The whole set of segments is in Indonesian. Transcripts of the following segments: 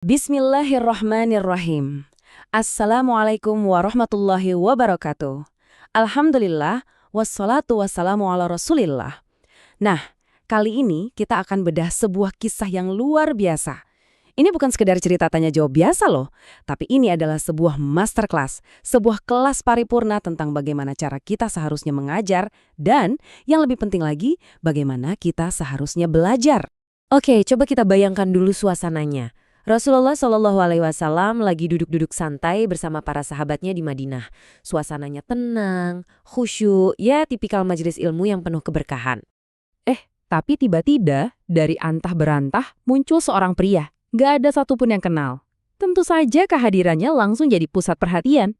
Bismillahirrahmanirrahim. Assalamualaikum warahmatullahi wabarakatuh. Alhamdulillah, wassalatu wassalamu ala rasulillah. Nah, kali ini kita akan bedah sebuah kisah yang luar biasa. Ini bukan sekedar cerita tanya jawab biasa loh, tapi ini adalah sebuah masterclass, sebuah kelas paripurna tentang bagaimana cara kita seharusnya mengajar, dan yang lebih penting lagi, bagaimana kita seharusnya belajar. Oke, coba kita bayangkan dulu suasananya. Rasulullah Shallallahu Alaihi Wasallam lagi duduk-duduk santai bersama para sahabatnya di Madinah. Suasananya tenang, khusyuk, ya tipikal majelis ilmu yang penuh keberkahan. Tapi tiba-tiba dari antah berantah muncul seorang pria. Gak ada satupun yang kenal. Tentu saja kehadirannya langsung jadi pusat perhatian.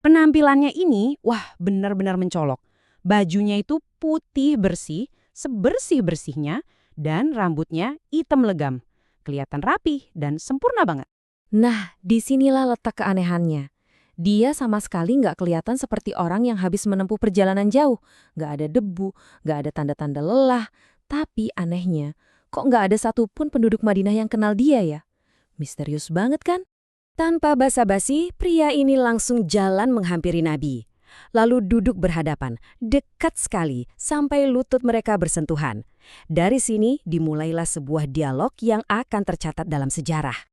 Penampilannya ini, wah benar-benar mencolok. Bajunya itu putih bersih, sebersih-bersihnya, dan rambutnya hitam legam. Kelihatan rapi dan sempurna banget. Nah, disinilah letak keanehannya. Dia sama sekali nggak kelihatan seperti orang yang habis menempuh perjalanan jauh. Nggak ada debu, nggak ada tanda-tanda lelah. Tapi anehnya, kok nggak ada satupun penduduk Madinah yang kenal dia ya? Misterius banget kan? Tanpa basa-basi, pria ini langsung jalan menghampiri Nabi. Lalu duduk berhadapan, dekat sekali, sampai lutut mereka bersentuhan. Dari sini dimulailah sebuah dialog yang akan tercatat dalam sejarah.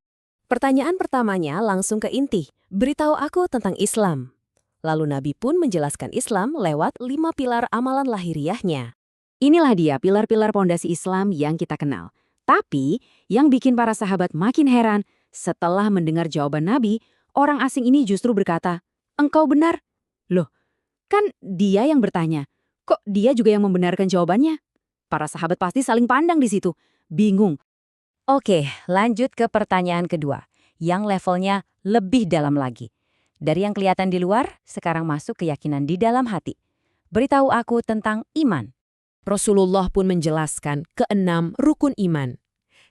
Pertanyaan pertamanya langsung ke inti, beritahu aku tentang Islam. Lalu Nabi pun menjelaskan Islam lewat 5 pilar amalan lahiriahnya. Inilah dia pilar-pilar pondasi Islam yang kita kenal. Tapi yang bikin para sahabat makin heran, setelah mendengar jawaban Nabi, orang asing ini justru berkata, "Engkau benar." Loh, kan dia yang bertanya. Kok dia juga yang membenarkan jawabannya? Para sahabat pasti saling pandang di situ. Bingung. Oke, lanjut ke pertanyaan kedua. Yang levelnya lebih dalam lagi. Dari yang kelihatan di luar, sekarang masuk keyakinan di dalam hati. Beritahu aku tentang iman. Rasulullah pun menjelaskan keenam rukun iman.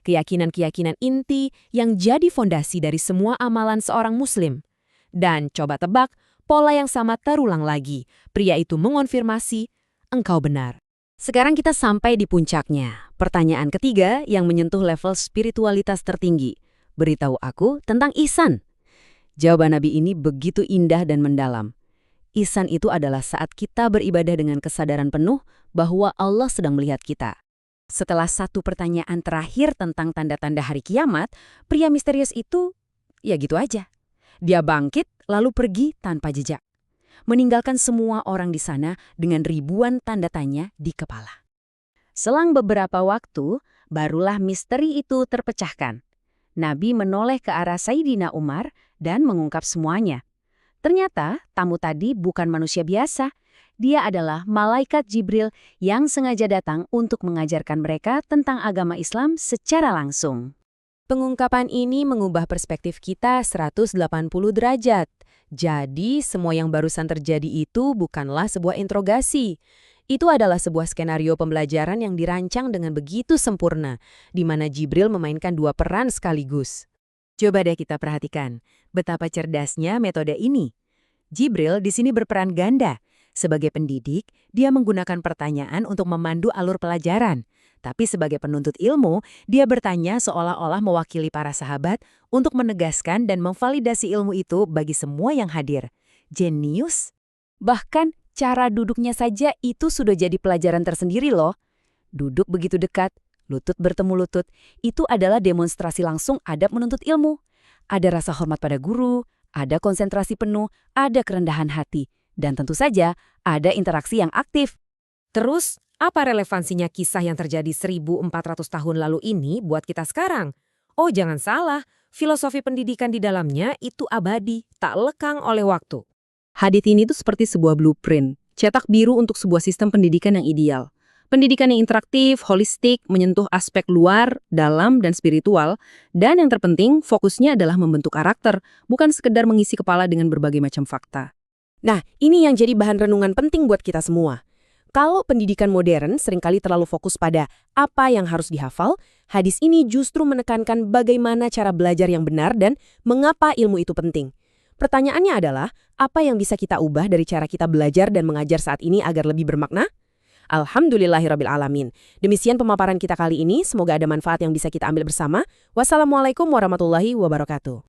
Keyakinan-keyakinan inti yang jadi fondasi dari semua amalan seorang muslim. Dan coba tebak, pola yang sama terulang lagi. Pria itu mengonfirmasi, engkau benar. Sekarang kita sampai di puncaknya. Pertanyaan ketiga yang menyentuh level spiritualitas tertinggi. Beritahu aku tentang ihsan. Jawaban Nabi ini begitu indah dan mendalam. Ihsan itu adalah saat kita beribadah dengan kesadaran penuh bahwa Allah sedang melihat kita. Setelah satu pertanyaan terakhir tentang tanda-tanda hari kiamat, pria misterius itu, ya gitu aja. Dia bangkit, lalu pergi tanpa jejak. Meninggalkan semua orang di sana dengan ribuan tanda tanya di kepala. Selang beberapa waktu, barulah misteri itu terpecahkan. Nabi menoleh ke arah Sayyidina Umar dan mengungkap semuanya. Ternyata tamu tadi bukan manusia biasa. Dia adalah malaikat Jibril yang sengaja datang untuk mengajarkan mereka tentang agama Islam secara langsung. Pengungkapan ini mengubah perspektif kita 180 derajat. Jadi, semua yang barusan terjadi itu bukanlah sebuah interogasi. Itu adalah sebuah skenario pembelajaran yang dirancang dengan begitu sempurna, di mana Jibril memainkan dua peran sekaligus. Coba deh kita perhatikan, betapa cerdasnya metode ini. Jibril di sini berperan ganda. Sebagai pendidik, dia menggunakan pertanyaan untuk memandu alur pelajaran. Tapi sebagai penuntut ilmu, dia bertanya seolah-olah mewakili para sahabat untuk menegaskan dan memvalidasi ilmu itu bagi semua yang hadir. Jenius! Bahkan cara duduknya saja itu sudah jadi pelajaran tersendiri loh. Duduk begitu dekat, lutut bertemu lutut, itu adalah demonstrasi langsung adab menuntut ilmu. Ada rasa hormat pada guru, ada konsentrasi penuh, ada kerendahan hati, dan tentu saja ada interaksi yang aktif. Terus, apa relevansinya kisah yang terjadi 1400 tahun lalu ini buat kita sekarang? Oh, jangan salah, filosofi pendidikan di dalamnya itu abadi, tak lekang oleh waktu. Hadits ini tuh seperti sebuah blueprint, cetak biru untuk sebuah sistem pendidikan yang ideal. Pendidikan yang interaktif, holistik, menyentuh aspek luar, dalam, dan spiritual. Dan yang terpenting, fokusnya adalah membentuk karakter, bukan sekedar mengisi kepala dengan berbagai macam fakta. Nah, ini yang jadi bahan renungan penting buat kita semua. Kalau pendidikan modern seringkali terlalu fokus pada apa yang harus dihafal, hadis ini justru menekankan bagaimana cara belajar yang benar dan mengapa ilmu itu penting. Pertanyaannya adalah, apa yang bisa kita ubah dari cara kita belajar dan mengajar saat ini agar lebih bermakna? Alhamdulillahirabbil alamin. Demikian pemaparan kita kali ini, semoga ada manfaat yang bisa kita ambil bersama. Wassalamualaikum warahmatullahi wabarakatuh.